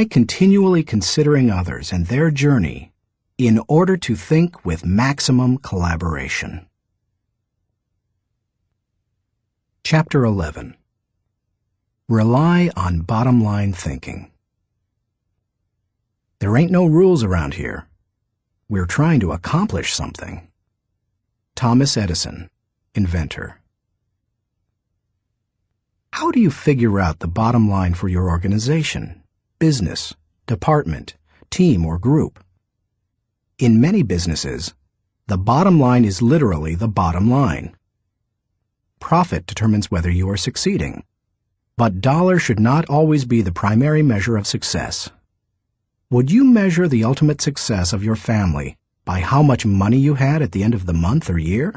Try continually considering others and their journey in order to think with maximum collaboration. Chapter 11. Rely on bottom-line thinking. There ain't no rules around here. We're trying to accomplish something. Thomas Edison, inventor. How do you figure out the bottom line for your organization, business, department, team, or group? In many businesses, the bottom line is literally the bottom line. Profit determines whether you are succeeding, but dollar should not always be the primary measure of success. Would you measure the ultimate success of your family by how much money you had at the end of the month or year?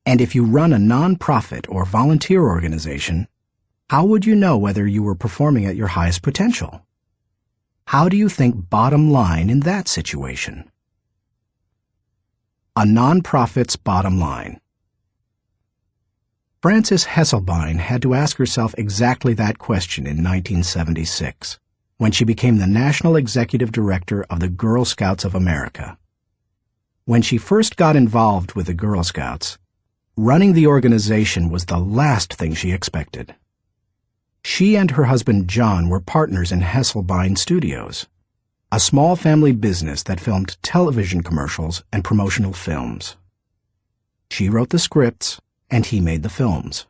And if you run a non-profit or volunteer organization, how would you know whether you were performing at your highest potential? How do you think bottom line in that situation? A non-profit's bottom line. Frances Hesselbein had to ask herself exactly that question in 1976, when she became the National Executive Director of the Girl Scouts of America. When she first got involved with the Girl Scouts, running the organization was the last thing she expected. She and her husband John were partners in Hesselbein Studios, a small family business that filmed television commercials and promotional films. She wrote the scripts, and he made the films.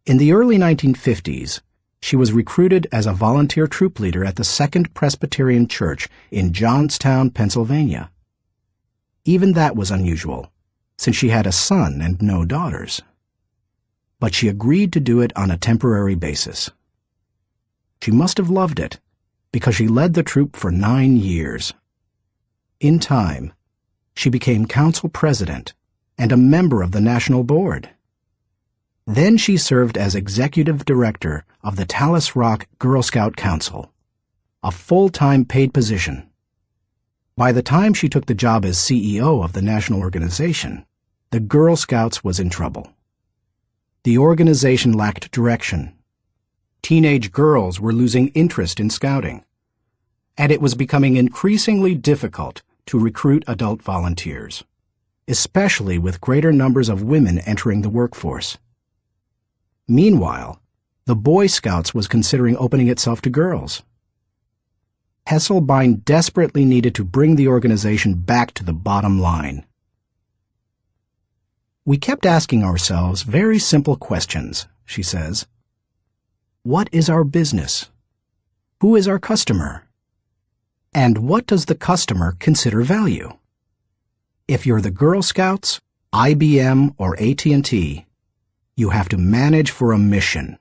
In the early 1950s, she was recruited as a volunteer troop leader at the Second Presbyterian Church in Johnstown, Pennsylvania. Even that was unusual, since she had a son and no daughters. But she agreed to do it on a temporary basis. She must have loved it, because she led the troop for 9 years. In time, she became council president and a member of the national board. Then she served as executive director of the Talus Rock Girl Scout Council, a full-time paid position. By the time she took the job as CEO of the national organization, the Girl Scouts was in trouble. The organization lacked direction. Teenage girls were losing interest in scouting, and it was becoming increasingly difficult to recruit adult volunteers, especially with greater numbers of women entering the workforce. Meanwhile, the Boy Scouts was considering opening itself to girls. Hesselbein desperately needed to bring the organization back to the bottom line. We kept asking ourselves very simple questions, she says. What is our business? Who is our customer? And what does the customer consider value? If you're the Girl Scouts, IBM, or AT&T, you have to manage for a mission.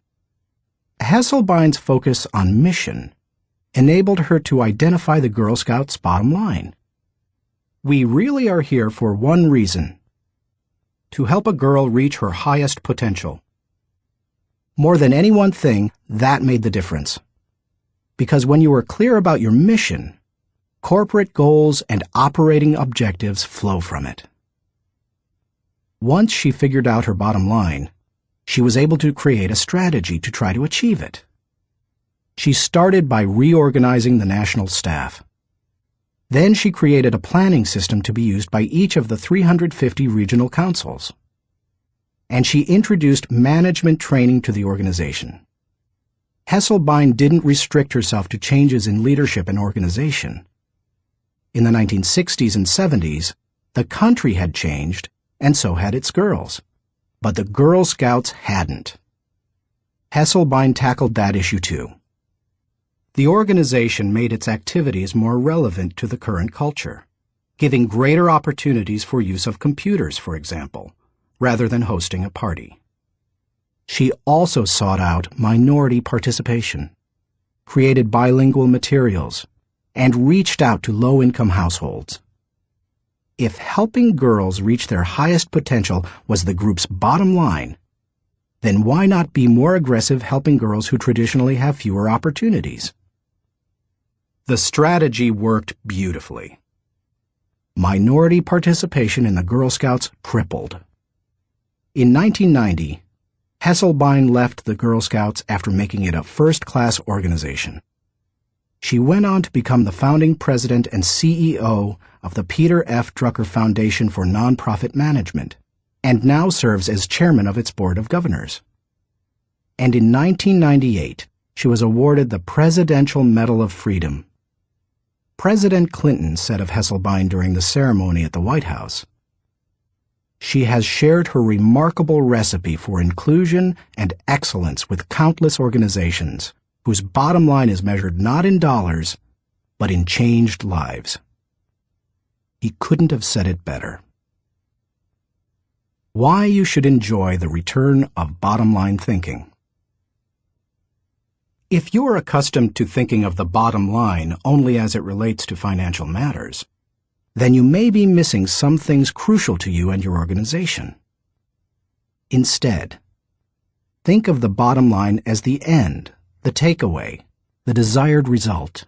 Hesselbein's focus on mission enabled her to identify the Girl Scouts' bottom line. We really are here for one reason: to help a girl reach her highest potential. More than any one thing, that made the difference. Because when you are clear about your mission, corporate goals and operating objectives flow from it. Once she figured out her bottom line, she was able to create a strategy to try to achieve it. She started by reorganizing the national staff. Then she created a planning system to be used by each of the 350 regional councils. And she introduced management training to the organization. Hesselbein didn't restrict herself to changes in leadership and organization. In the 1960s and 70s, the country had changed, and so had its girls. But the Girl Scouts hadn't. Hesselbein tackled that issue too. The organization made its activities more relevant to the current culture, giving greater opportunities for use of computers, for example, rather than hosting a party. She also sought out minority participation, created bilingual materials, and reached out to low-income households. If helping girls reach their highest potential was the group's bottom line, then why not be more aggressive helping girls who traditionally have fewer opportunities? The strategy worked beautifully. Minority participation in the Girl Scouts tripled. In 1990, Hesselbein left the Girl Scouts after making it a first-class organization. She went on to become the founding president and CEO of the Peter F. Drucker Foundation for Nonprofit Management, and now serves as chairman of its board of governors. And in 1998, she was awarded the Presidential Medal of Freedom. President Clinton said of Hesselbein during the ceremony at the White House, "She has shared her remarkable recipe for inclusion and excellence with countless organizations whose bottom line is measured not in dollars, but in changed lives." He couldn't have said it better. Why you should enjoy the return of bottom-line thinking. If you are accustomed to thinking of the bottom line only as it relates to financial matters, then you may be missing some things crucial to you and your organization. Instead, think of the bottom line as the end, the takeaway, the desired result.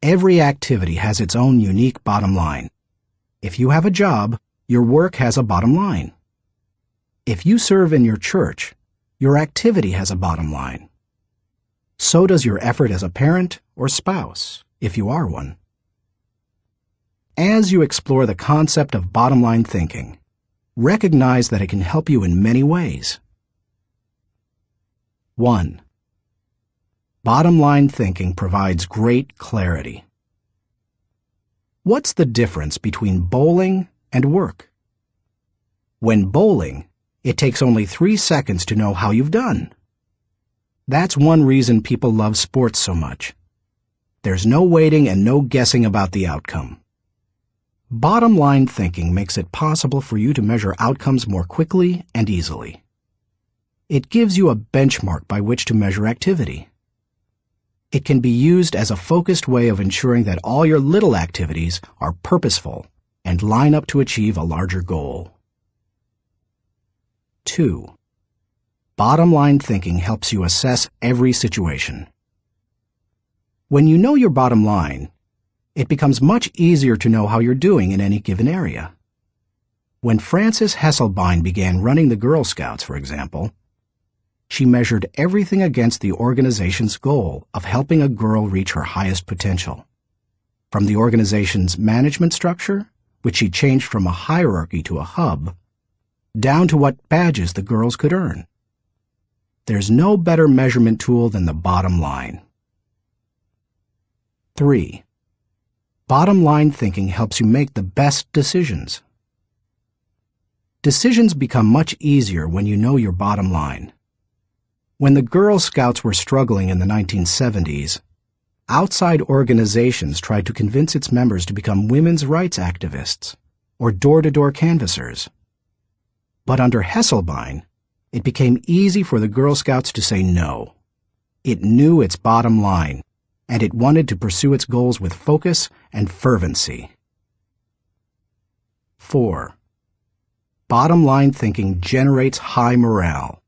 Every activity has its own unique bottom line. If you have a job, your work has a bottom line. If you serve in your church, your activity has a bottom line. So does your effort as a parent or spouse, if you are one. As you explore the concept of bottom-line thinking, recognize that it can help you in many ways. 1. Bottom-line thinking provides great clarity. What's the difference between bowling and work? When bowling, it takes only 3 seconds to know how you've done. That's one reason people love sports so much. There's no waiting and no guessing about the outcome. Bottom-line thinking makes it possible for you to measure outcomes more quickly and easily. It gives you a benchmark by which to measure activity. It can be used as a focused way of ensuring that all your little activities are purposeful and line up to achieve a larger goal. 2. Bottom-line thinking helps you assess every situation. When you know your bottom line, it becomes much easier to know how you're doing in any given area. When Frances Hesselbein began running the Girl Scouts, for example, she measured everything against the organization's goal of helping a girl reach her highest potential. From the organization's management structure, which she changed from a hierarchy to a hub, down to what badges the girls could earn. There's no better measurement tool than the bottom line. 3. Bottom-line thinking helps you make the best decisions. Decisions become much easier when you know your bottom line. When the Girl Scouts were struggling in the 1970s, outside organizations tried to convince its members to become women's rights activists or door-to-door canvassers. But under Hesselbein, it became easy for the Girl Scouts to say no. It knew its bottom line, and it wanted to pursue its goals with focus and fervency. 4. Bottom-line thinking generates high morale.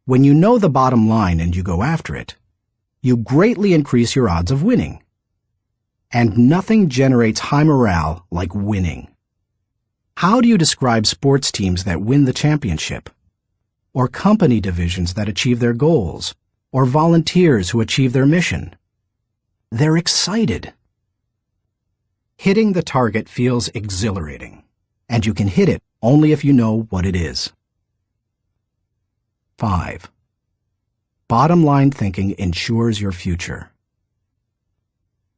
When you know the bottom line and you go after it, you greatly increase your odds of winning. And nothing generates high morale like winning. How do you describe sports teams that win the championship? Or company divisions that achieve their goals? Or volunteers who achieve their mission? They're excited. Hitting the target feels exhilarating, and you can hit it only if you know what it is. 5. Bottom-line thinking ensures your future.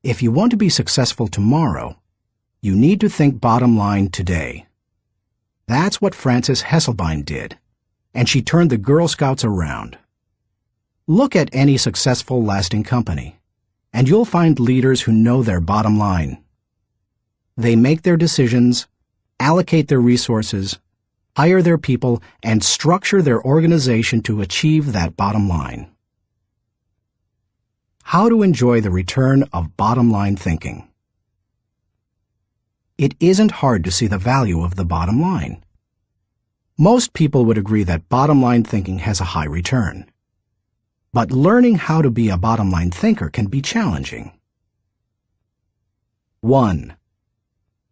If you want to be successful tomorrow, you need to think bottom line today. That's what Frances Hesselbein did, and she turned the Girl Scouts around. Look at any successful, lasting company, and you'll find leaders who know their bottom line. They make their decisions, allocate their resources, hire their people, and structure their organization to achieve that bottom line. How to enjoy the return of bottom-line thinking. It isn't hard to see the value of the bottom line. Most people would agree that bottom-line thinking has a high return. But learning how to be a bottom-line thinker can be challenging. 1.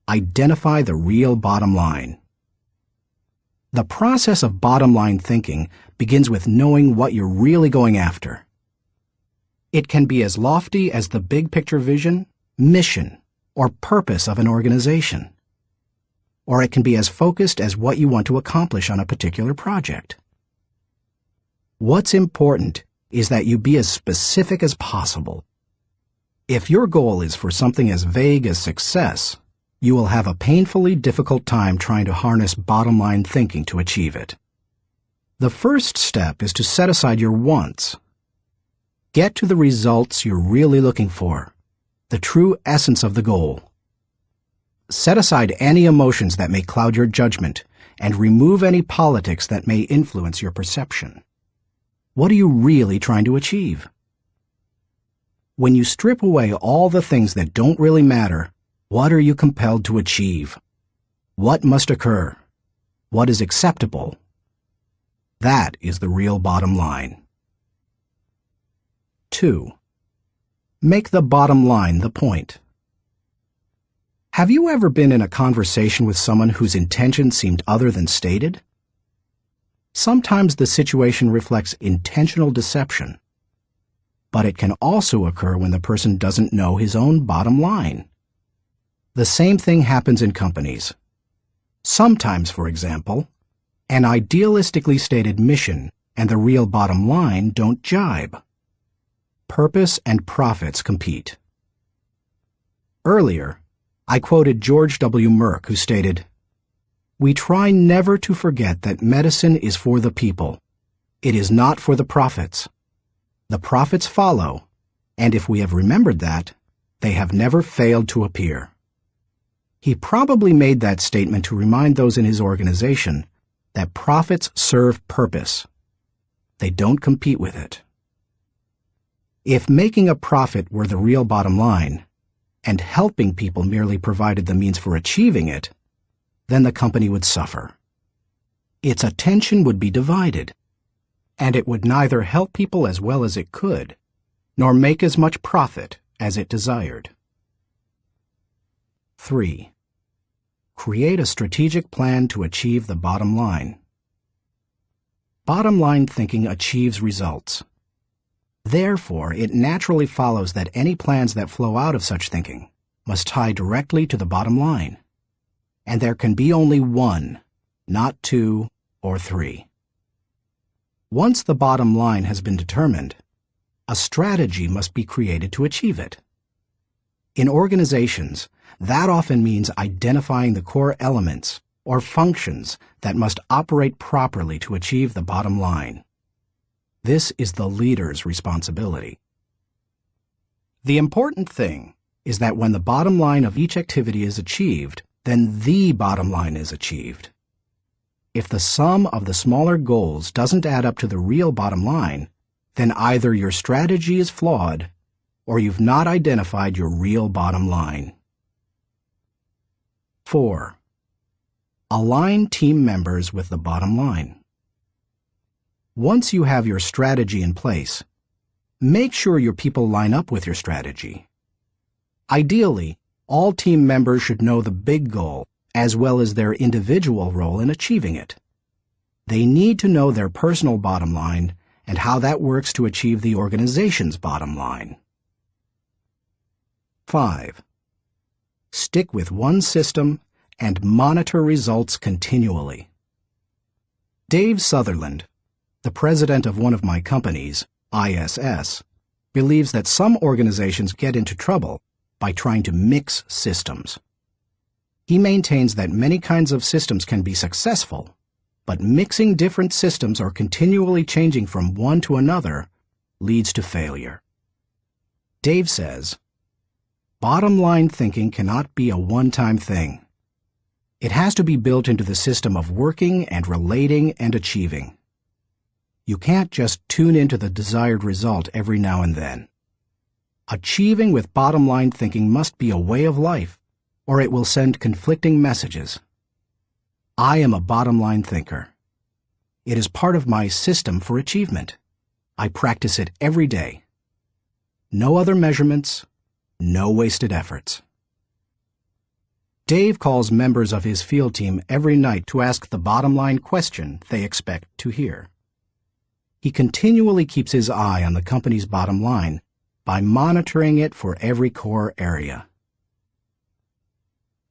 Identify the real bottom line. The process of bottom-line thinking begins with knowing what you're really going after. It can be as lofty as the big picture vision, mission, or purpose of an organization. Or it can be as focused as what you want to accomplish on a particular project. What's important is that you be as specific as possible. If your goal is for something as vague as success, you will have a painfully difficult time trying to harness bottom-line thinking to achieve it. The first step is to set aside your wants. Get to the results you're really looking for, the true essence of the goal. Set aside any emotions that may cloud your judgment and remove any politics that may influence your perception. What are you really trying to achieve? When you strip away all the things that don't really matter, what are you compelled to achieve? What must occur? What is acceptable? That is the real bottom line. 2. Make the bottom line the point. Have you ever been in a conversation with someone whose intention seemed other than stated? Sometimes the situation reflects intentional deception, but it can also occur when the person doesn't know his own bottom line. The same thing happens in companies. Sometimes, for example, an idealistically stated mission and the real bottom line don't jibe. Purpose and profits compete. Earlier, I quoted George W. Merck, who stated, "We try never to forget that medicine is for the people. It is not for the profits. The profits follow, and if we have remembered that, they have never failed to appear." He probably made that statement to remind those in his organization that profits serve purpose. They don't compete with it. If making a profit were the real bottom line, and helping people merely provided the means for achieving it, then the company would suffer. Its attention would be divided, and it would neither help people as well as it could, nor make as much profit as it desired. 3. Create a strategic plan to achieve the bottom line. Bottom line thinking achieves results. Therefore, it naturally follows that any plans that flow out of such thinking must tie directly to the bottom line. And there can be only one, not two or three. Once the bottom line has been determined, a strategy must be created to achieve it. In organizations, that often means identifying the core elements or functions that must operate properly to achieve the bottom line. This is the leader's responsibility. The important thing is that when the bottom line of each activity is achieved, then the bottom line is achieved. If the sum of the smaller goals doesn't add up to the real bottom line, then either your strategy is flawed or you've not identified your real bottom line. 4. Align team members with the bottom line. Once you have your strategy in place, make sure your people line up with your strategy. Ideally, all team members should know the big goal as well as their individual role in achieving it. They need to know their personal bottom line and how that works to achieve the organization's bottom line. 5. Stick with one system and monitor results continually. Dave Sutherland, the president of one of my companies, ISS, believes that some organizations get into trouble by trying to mix systems. He maintains that many kinds of systems can be successful, but mixing different systems or continually changing from one to another leads to failure. Dave says, "Bottom line thinking cannot be a one-time thing. It has to be built into the system of working and relating and achieving. You can't just tune into the desired result every now and then. Achieving with bottom-line thinking must be a way of life, or it will send conflicting messages. I am a bottom-line thinker. It is part of my system for achievement. I practice it every day. No other measurements, no wasted efforts." Dave calls members of his field team every night to ask the bottom-line question they expect to hear. He continually keeps his eye on the company's bottom line by monitoring it for every core area.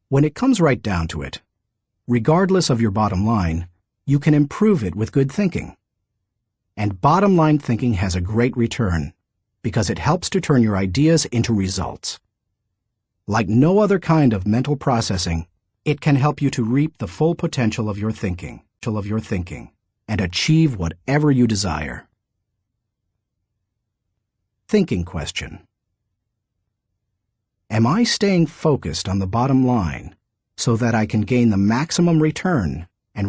When it comes right down to it, regardless of your bottom line, you can improve it with good thinking. And bottom line thinking has a great return because it helps to turn your ideas into results. Like no other kind of mental processing, it can help you to reap the full potential of your thinking, and achieve whatever you desire. Thinking question. Am I staying focused on the bottom line so that I can gain the maximum return